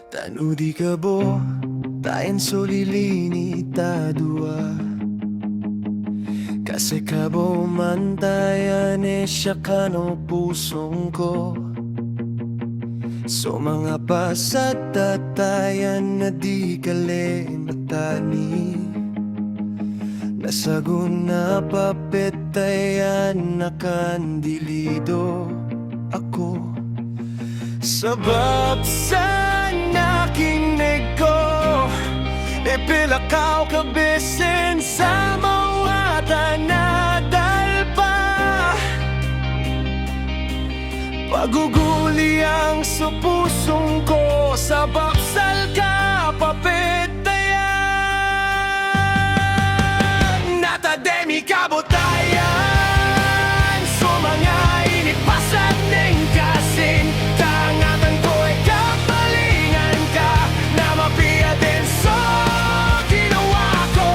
Tanudi ka bo, tayan solilini ta dua. Kasi ka bo mantayan siya kano pusong ko. So mga pasat tatayan na di kale matani. Nasagun na papetayan na kandilido ako. Sabab sa nakinig ko, ipilakaw kabisin sa mawata na dalpa. Paguguli ang sa pusong ko, sabab sal ka papetayan. Natademi kabotayan, so mga inipasan ng kasin. Tangatan ko'y kapalingan ka, na mapiya din sa ginawa ko.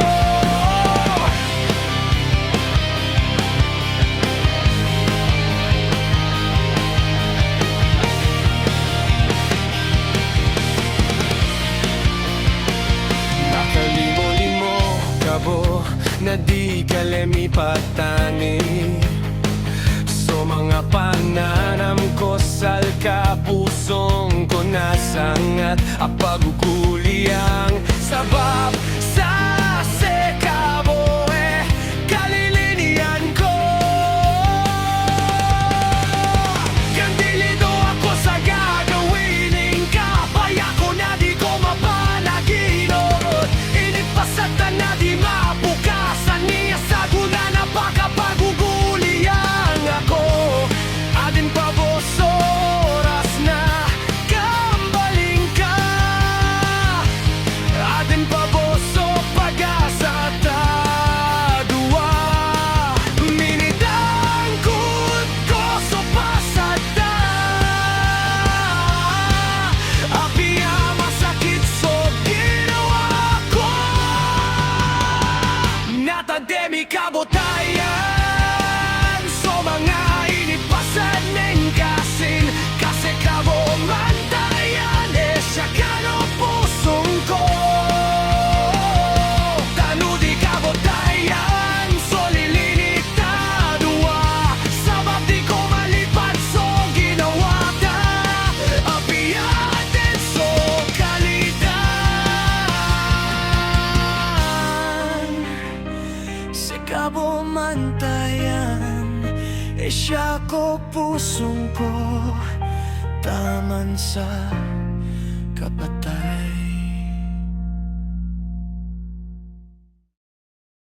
Nakalimo-limo kabo, na di kalemi patani. So mga pananam ko sal ka pusong ko nasangat. Apaguguli ang sabab sa sekabo kalilinian ko. Kandilido ako sa gagawin ka, kaya ko na di ko mapanaginod. Inipasatan na di mapukasan niya sa guna na pagkapaguguli ang ako. Adin pa bos oras na kambaling ka. Adin pa bos o pag-asa ta dua. Minidangkot ko so pasada. Apia masakit so ginawa ko. Natademi kabotayan, so mga inipasan ng kasin. Kasi kabo mantayan siya kano pusong ko. Tanudi kabotayan, so lilinit na dua. Sabab di ko malipat so ginawa ta. Apia din so kalitan. Si kabo mantayan siya ko pusong ko. Taman sa